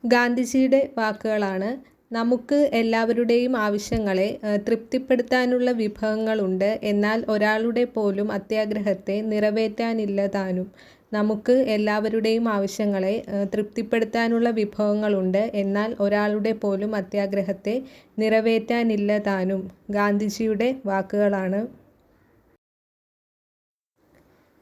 ഗാന്ധിജിയുടെ വാക്കുകളാണ്. നമുക്ക് എല്ലാവരുടെയും ആവശ്യങ്ങളെ തൃപ്തിപ്പെടുത്താനുള്ള വിഭവങ്ങളുണ്ട്. എന്നാൽ ഒരാളുടെ പോലും അത്യാഗ്രഹത്തെ നിറവേറ്റാനില്ലതാനും. നമുക്ക് എല്ലാവരുടെയും ആവശ്യങ്ങളെ തൃപ്തിപ്പെടുത്താനുള്ള വിഭവങ്ങളുണ്ട്. എന്നാൽ ഒരാളുടെ പോലും അത്യാഗ്രഹത്തെ നിറവേറ്റാനില്ലതാനും. ഗാന്ധിജിയുടെ വാക്കുകളാണ്.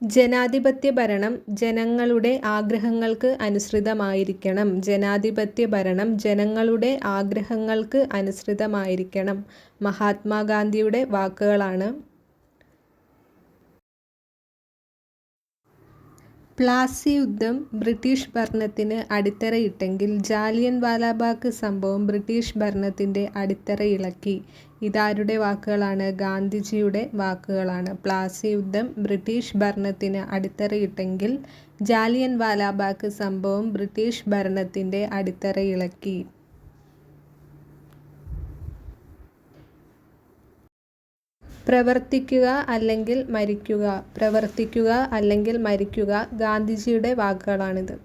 ജനാധിപത്യ ഭരണം ജനങ്ങളുടെ ആഗ്രഹങ്ങൾക്ക് അനുസൃതമായിരിക്കണം. ജനാധിപത്യ ഭരണം ജനങ്ങളുടെ ആഗ്രഹങ്ങൾക്ക് അനുസൃതമായിരിക്കണം. മഹാത്മാഗാന്ധിയുടെ വാക്കുകളാണ്. പ്ലാസി യുദ്ധം ബ്രിട്ടീഷ് ഭരണത്തിന് അടിത്തറയിട്ടെങ്കിൽ ജാലിയൻ വാലാബാഗ് സംഭവം ബ്രിട്ടീഷ് ഭരണത്തിൻ്റെ അടിത്തറയിളക്കി. ഇതാരുടെ വാക്കുകളാണ്? ഗാന്ധിജിയുടെ വാക്കുകളാണ്. പ്ലാസി യുദ്ധം ബ്രിട്ടീഷ് ഭരണത്തിന് അടിത്തറയിട്ടെങ്കിൽ ജാലിയൻ വാലാബാഗ് സംഭവം ബ്രിട്ടീഷ് ഭരണത്തിൻ്റെ അടിത്തറയിളക്കി. പ്രവർത്തിക്കുക അല്ലെങ്കിൽ മരിക്കുക. പ്രവർത്തിക്കുക അല്ലെങ്കിൽ മരിക്കുക. ഗാന്ധിജിയുടെ വാക്കുകളാണിത്.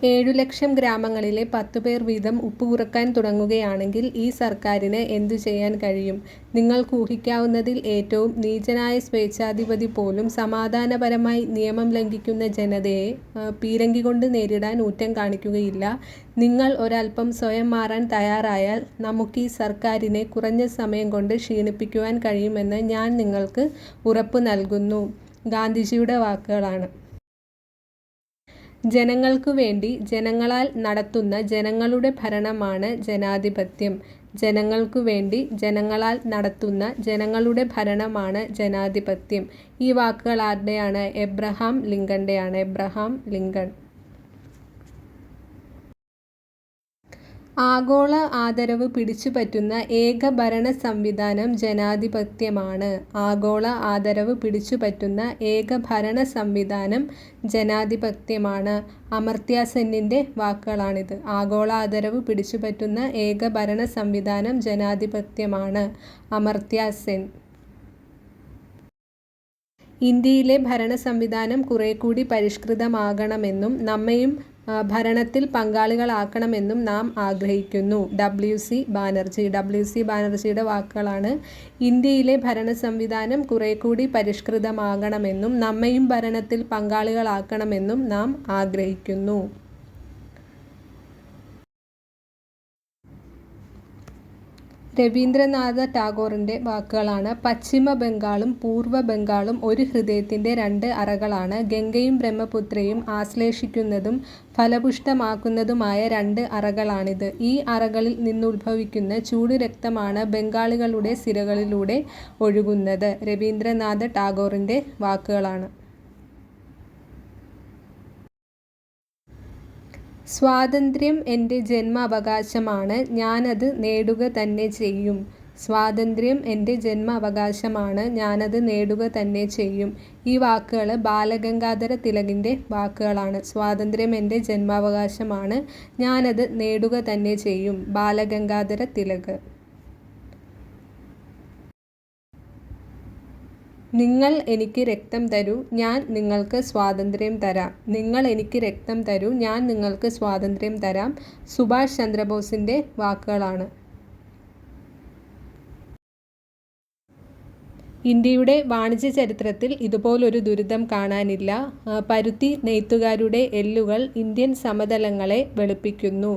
7 ലക്ഷം ഗ്രാമങ്ങളിലെ 10 പേർ വീതം ഉപ്പ് കുറക്കാൻ തുടങ്ങുകയാണെങ്കിൽ ഈ സർക്കാരിന് എന്തു ചെയ്യാൻ കഴിയും? നിങ്ങൾക്ക് ഊഹിക്കാവുന്നതിൽ ഏറ്റവും നീചനായ സ്വേച്ഛാധിപതി പോലും സമാധാനപരമായി നിയമം ലംഘിക്കുന്ന ജനതയെ പീരങ്കി കൊണ്ട് നേരിടാൻ ഊറ്റം കാണിക്കുകയില്ല. നിങ്ങൾ ഒരൽപ്പം സ്വയം മാറാൻ തയ്യാറായാൽ നമുക്കീ സർക്കാരിനെ കുറഞ്ഞ സമയം കൊണ്ട് ക്ഷീണിപ്പിക്കുവാൻ കഴിയുമെന്ന് ഞാൻ നിങ്ങൾക്ക് ഉറപ്പു നൽകുന്നു. ഗാന്ധിജിയുടെ വാക്കുകളാണ്. ജനങ്ങൾക്കു വേണ്ടി ജനങ്ങളാൽ നടത്തുന്ന ജനങ്ങളുടെ ഭരണമാണ് ജനാധിപത്യം. ജനങ്ങൾക്കു വേണ്ടി ജനങ്ങളാൽ നടത്തുന്ന ജനങ്ങളുടെ ഭരണമാണ് ജനാധിപത്യം. ഈ വാക്കുകൾ ആരുടെയാണ്? എബ്രഹാം ലിങ്കൻ്റെയാണ്. Abraham Lincoln. ആഗോള ആദരവ് പിടിച്ചുപറ്റുന്ന ഏക ഭരണ സംവിധാനം ജനാധിപത്യമാണ്. ആഗോള ആദരവ് പിടിച്ചുപറ്റുന്ന ഏക ഭരണ സംവിധാനം ജനാധിപത്യമാണ്. അമർത്യ സെന്നിൻ്റെ വാക്കുകളാണിത്. ആഗോള ആദരവ് പിടിച്ചുപറ്റുന്ന ഏക ഭരണ സംവിധാനം ജനാധിപത്യമാണ്. അമർത്യ സെൻ. ഇന്ത്യയിലെ ഭരണ സംവിധാനം കുറേക്കൂടി പരിഷ്കൃതമാകണമെന്നും നമ്മെയും ഭരണത്തിൽ പങ്കാളികളാക്കണമെന്നും നാം ആഗ്രഹിക്കുന്നു. WC ബാനർജി. WC ബാനർജിയുടെ വാക്കുകളാണ്. ഇന്ത്യയിലെ ഭരണ സംവിധാനം കുറേക്കൂടി പരിഷ്കൃതമാകണമെന്നും നമ്മെയും ഭരണത്തിൽ പങ്കാളികളാക്കണമെന്നും നാം ആഗ്രഹിക്കുന്നു. രവീന്ദ്രനാഥ ടാഗോറിൻ്റെ വാക്കുകളാണ്. പശ്ചിമ ബംഗാളും പൂർവ്വ ബംഗാളും ഒരു ഹൃദയത്തിൻ്റെ 2 അറകളാണ്. ഗംഗയും ബ്രഹ്മപുത്രയും ആശ്ലേഷിക്കുന്നതും ഫലപുഷ്ടമാക്കുന്നതുമായ 2 അറകളാണിത്. ഈ അറകളിൽ നിന്നുദ്ഭവിക്കുന്ന ചൂടുരക്തമാണ് ബംഗാളികളുടെ സിരകളിലൂടെ ഒഴുകുന്നത്. രവീന്ദ്രനാഥ ടാഗോറിൻ്റെ വാക്കുകളാണ്. സ്വാതന്ത്ര്യം എൻ്റെ ജന്മാവകാശമാണ്. ഞാനത് നേടുക തന്നെ ചെയ്യും. സ്വാതന്ത്ര്യം എൻ്റെ ജന്മാവകാശമാണ്. ഞാനത് നേടുക തന്നെ ചെയ്യും. ഈ വാക്കുകൾ ബാലഗംഗാധര തിലകിൻ്റെ വാക്കുകളാണ്. സ്വാതന്ത്ര്യം എൻ്റെ ജന്മാവകാശമാണ്. ഞാനത് നേടുക തന്നെ ചെയ്യും. ബാലഗംഗാധര തിലക്. നിങ്ങൾ എനിക്ക് രക്തം തരൂ, ഞാൻ നിങ്ങൾക്ക് സ്വാതന്ത്ര്യം തരാം. നിങ്ങൾ എനിക്ക് രക്തം തരൂ, ഞാൻ നിങ്ങൾക്ക് സ്വാതന്ത്ര്യം തരാം. സുഭാഷ് ചന്ദ്രബോസിൻ്റെ വാക്കുകളാണ്. ഇന്ത്യയുടെ വാണിജ്യ ചരിത്രത്തിൽ ഇതുപോലൊരു ദുരിതം കാണാനില്ല. പരുത്തി നെയ്ത്തുകാരുടെ എല്ലുകൾ ഇന്ത്യൻ സമതലങ്ങളെ വെളുപ്പിക്കുന്നു.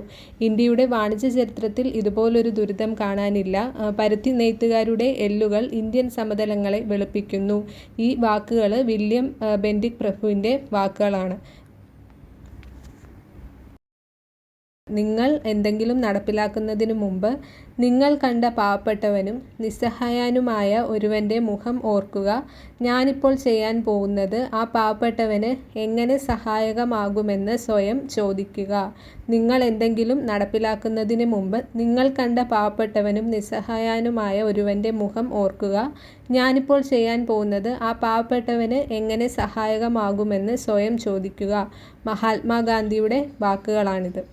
ഇന്ത്യയുടെ വാണിജ്യ ചരിത്രത്തിൽ ഇതുപോലൊരു ദുരിതം കാണാനില്ല. പരുത്തി നെയ്ത്തുകാരുടെ എല്ലുകൾ ഇന്ത്യൻ സമതലങ്ങളെ വെളുപ്പിക്കുന്നു. ഈ വാക്കുകൾ വില്യം ബെൻഡിക് പ്രഭുവിൻ്റെ വാക്കുകളാണ്. നിങ്ങൾ എന്തെങ്കിലും നടപ്പിലാക്കുന്നതിനു മുമ്പ് നിങ്ങൾ കണ്ട പാവപ്പെട്ടവനും നിസ്സഹായനുമായ ഒരുവൻ്റെ മുഖം ഓർക്കുക. ഞാനിപ്പോൾ ചെയ്യാൻ പോകുന്നത് ആ പാവപ്പെട്ടവന് എങ്ങനെ സഹായകമാകുമെന്ന് സ്വയം ചോദിക്കുക. നിങ്ങൾ എന്തെങ്കിലും നടപ്പിലാക്കുന്നതിന് മുമ്പ് നിങ്ങൾ കണ്ട പാവപ്പെട്ടവനും നിസ്സഹായനുമായ ഒരുവൻ്റെ മുഖം ഓർക്കുക. ഞാനിപ്പോൾ ചെയ്യാൻ പോകുന്നത് ആ പാവപ്പെട്ടവന് എങ്ങനെ സഹായകമാകുമെന്ന് സ്വയം ചോദിക്കുക. മഹാത്മാഗാന്ധിയുടെ വാക്കുകളാണിത്.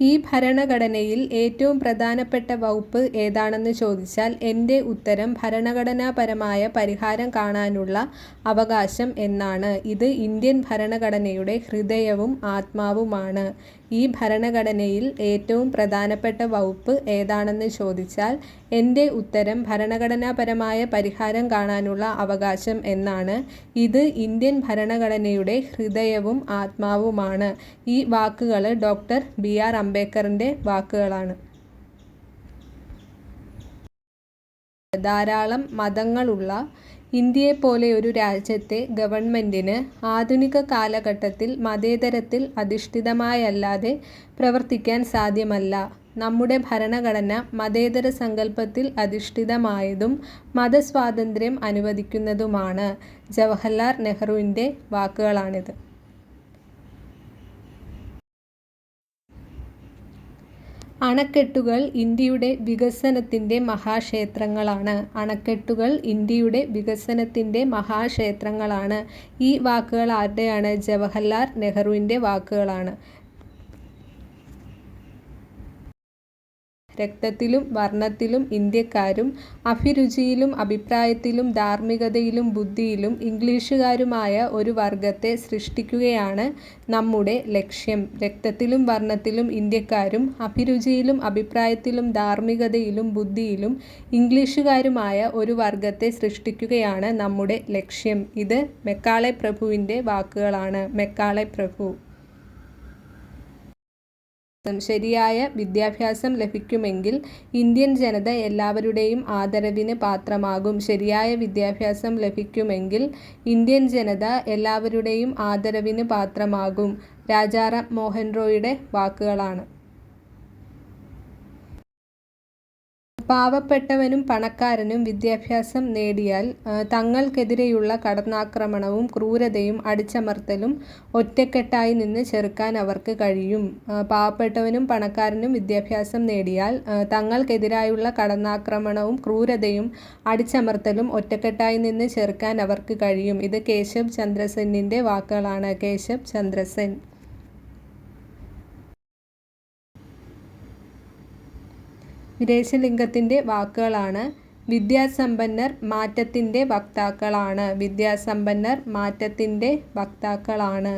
ഈ ഭരണഘടനയിൽ ഏറ്റവും പ്രധാനപ്പെട്ട വകുപ്പ് ഏതാണെന്ന് ചോദിച്ചാൽ എൻ്റെ ഉത്തരം ഭരണഘടനാപരമായ പരിഹാരം കാണാനുള്ള അവകാശം എന്നാണ്. ഇത് ഇന്ത്യൻ ഭരണഘടനയുടെ ഹൃദയവും ആത്മാവുമാണ്. ഈ ഭരണഘടനയിൽ ഏറ്റവും പ്രധാനപ്പെട്ട വകുപ്പ് ഏതാണെന്ന് ചോദിച്ചാൽ എൻ്റെ ഉത്തരം ഭരണഘടനാപരമായ പരിഹാരം കാണാനുള്ള അവകാശം എന്നാണ്. ഇത് ഇന്ത്യൻ ഭരണഘടനയുടെ ഹൃദയവും ആത്മാവുമാണ്. ഈ വാക്കുകൾ ഡോക്ടർ BR അംബേദ്കറിൻ്റെ വാക്കുകളാണ്. ധാരാളം മതങ്ങളുള്ള ഇന്ത്യയെപ്പോലെ ഒരു രാജ്യത്തെ ഗവൺമെൻറ്റിന് ആധുനിക കാലഘട്ടത്തിൽ മതേതരത്തിൽ അധിഷ്ഠിതമായല്ലാതെ പ്രവർത്തിക്കാൻ സാധ്യമല്ല. നമ്മുടെ ഭരണഘടന മതേതര സങ്കല്പത്തിൽ അധിഷ്ഠിതമായതും മതസ്വാതന്ത്ര്യം അനുവദിക്കുന്നതുമാണ്. ജവഹർലാൽ നെഹ്റുവിൻ്റെ വാക്കുകളാണിത്. അണക്കെട്ടുകൾ ഇന്ത്യയുടെ വികസനത്തിൻ്റെ മഹാക്ഷേത്രങ്ങളാണ്. അണക്കെട്ടുകൾ ഇന്ത്യയുടെ വികസനത്തിൻ്റെ മഹാക്ഷേത്രങ്ങളാണ്. ഈ വാക്കുകൾ ആരുടെയാണ്? ജവഹർലാൽ നെഹ്റുവിൻ്റെ വാക്കുകളാണ്. രക്തത്തിലും വർണ്ണത്തിലും ഇന്ത്യക്കാരും അഭിരുചിയിലും അഭിപ്രായത്തിലും ധാർമ്മികതയിലും ബുദ്ധിയിലും ഇംഗ്ലീഷുകാരുമായ ഒരു വർഗത്തെ സൃഷ്ടിക്കുകയാണ് നമ്മുടെ ലക്ഷ്യം. രക്തത്തിലും വർണ്ണത്തിലും ഇന്ത്യക്കാരും അഭിരുചിയിലും അഭിപ്രായത്തിലും ധാർമ്മികതയിലും ബുദ്ധിയിലും ഇംഗ്ലീഷുകാരുമായ ഒരു വർഗത്തെ സൃഷ്ടിക്കുകയാണ് നമ്മുടെ ലക്ഷ്യം. ഇത് മെക്കാളെ പ്രഭുവിൻ്റെ വാക്കുകളാണ്. മെക്കാളെ പ്രഭു. ശരിയായ വിദ്യാഭ്യാസം ലഭിക്കുമെങ്കിൽ ഇന്ത്യൻ ജനത എല്ലാവരുടെയും ആദരവിന് പാത്രമാകും. ശരിയായ വിദ്യാഭ്യാസം ലഭിക്കുമെങ്കിൽ ഇന്ത്യൻ ജനത എല്ലാവരുടെയും ആദരവിന് പാത്രമാകും. രാജാറാം മോഹൻ റോയിയുടെ വാക്കുകളാണ്. പാവപ്പെട്ടവനും പണക്കാരനും വിദ്യാഭ്യാസം നേടിയാൽ തങ്ങൾക്കെതിരെയുള്ള കടന്നാക്രമണവും ക്രൂരതയും അടിച്ചമർത്തലും ഒറ്റക്കെട്ടായി നിന്ന് ചെറുക്കാൻ അവർക്ക് കഴിയും. പാവപ്പെട്ടവനും പണക്കാരനും വിദ്യാഭ്യാസം നേടിയാൽ തങ്ങൾക്കെതിരായുള്ള കടന്നാക്രമണവും ക്രൂരതയും അടിച്ചമർത്തലും ഒറ്റക്കെട്ടായി നിന്ന് ചെറുക്കാൻ അവർക്ക് കഴിയും. ഇത് കേശവ് ചന്ദ്ര സെന്നിൻ്റെ വാക്കുകളാണ്. കേശവ് ചന്ദ്ര സെൻ. വിദേശലിംഗത്തിൻ്റെ വാക്കുകളാണ്. വിദ്യാസമ്പന്നർ മാറ്റത്തിൻ്റെ വക്താക്കളാണ്. വിദ്യാസമ്പന്നർ മാറ്റത്തിൻ്റെ വക്താക്കളാണ്.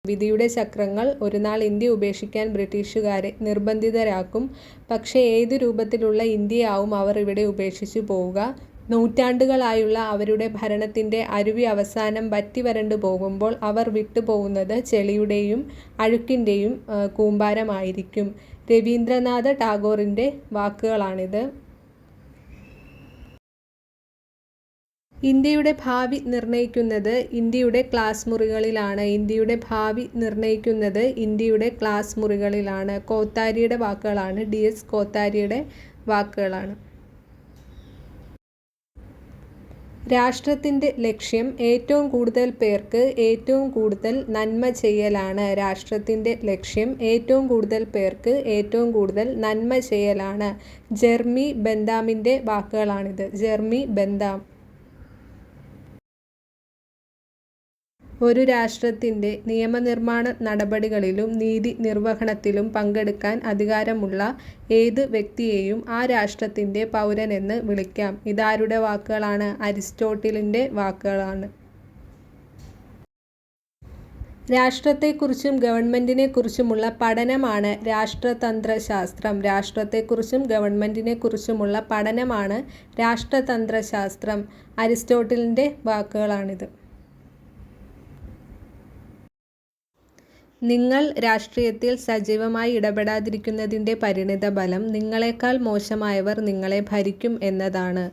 വിധിയുടെ ചക്രങ്ങൾ ഒരുനാൾ ഇന്ത്യ ഉപേക്ഷിക്കാൻ ബ്രിട്ടീഷുകാരെ നിർബന്ധിതരാക്കും. പക്ഷേ ഏതു രൂപത്തിലുള്ള ഇന്ത്യയാവും അവർ ഇവിടെ ഉപേക്ഷിച്ചു പോവുക? നൂറ്റാണ്ടുകളായുള്ള അവരുടെ ഭരണത്തിൻ്റെ അരുവി അവസാനം വറ്റിവരണ്ടു പോകുമ്പോൾ അവർ വിട്ടുപോകുന്നത് ചെളിയുടെയും അഴുക്കിൻ്റെയും കൂമ്പാരമായിരിക്കും. രവീന്ദ്രനാഥ ടാഗോറിൻ്റെ വാക്കുകളാണിത്. ഇന്ത്യയുടെ ഭാവി നിർണ്ണയിക്കുന്നത് ഇന്ത്യയുടെ ക്ലാസ് മുറികളിലാണ്. ഇന്ത്യയുടെ ഭാവി നിർണ്ണയിക്കുന്നത് ഇന്ത്യയുടെ ക്ലാസ് മുറികളിലാണ്. കോത്താരിയുടെ വാക്കുകളാണ്. DS കോത്താരിയുടെ വാക്കുകളാണ്. രാഷ്ട്രത്തിൻ്റെ ലക്ഷ്യം ഏറ്റവും കൂടുതൽ പേർക്ക് ഏറ്റവും കൂടുതൽ നന്മ ചെയ്യലാണ്. രാഷ്ട്രത്തിൻ്റെ ലക്ഷ്യം ഏറ്റവും കൂടുതൽ പേർക്ക് ഏറ്റവും കൂടുതൽ നന്മ ചെയ്യലാണ്. ജെർമി ബെന്താമിൻ്റെ വാക്കുകളാണിത്. Jeremy Bentham. ഒരു രാഷ്ട്രത്തിൻ്റെ നിയമനിർമ്മാണ നടപടികളിലും നീതി നിർവഹണത്തിലും പങ്കെടുക്കാൻ അധികാരമുള്ള ഏത് വ്യക്തിയെയും ആ രാഷ്ട്രത്തിൻ്റെ പൗരനെന്ന് വിളിക്കാം. ഇതാരുടെ വാക്കുകളാണ്? അരിസ്റ്റോട്ടിലിൻ്റെ വാക്കുകളാണ്. രാഷ്ട്രത്തെക്കുറിച്ചും ഗവൺമെൻറ്റിനെക്കുറിച്ചുമുള്ള പഠനമാണ് രാഷ്ട്രതന്ത്രശാസ്ത്രം. രാഷ്ട്രത്തെക്കുറിച്ചും ഗവൺമെൻറ്റിനെക്കുറിച്ചുമുള്ള പഠനമാണ് രാഷ്ട്രതന്ത്രശാസ്ത്രം. അരിസ്റ്റോട്ടിലിൻ്റെ വാക്കുകളാണിത്. നിങ്ങൾ രാഷ്ട്രീയത്തിൽ സജീവമായി ഇടപെടാതിരിക്കുന്നതിൻ്റെ പരിണിതഫലം നിങ്ങളെക്കാൾ മോശമായവർ നിങ്ങളെ ഭരിക്കും എന്നതാണ്.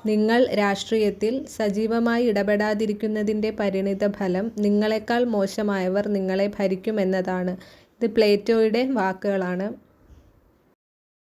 നിങ്ങൾ രാഷ്ട്രീയത്തിൽ സജീവമായി ഇടപെടാതിരിക്കുന്നതിൻ്റെ പരിണിതഫലം നിങ്ങളെക്കാൾ മോശമായവർ നിങ്ങളെ ഭരിക്കും എന്നതാണ്. ഇത് പ്ലേറ്റോയുടെ വാക്കുകളാണ്.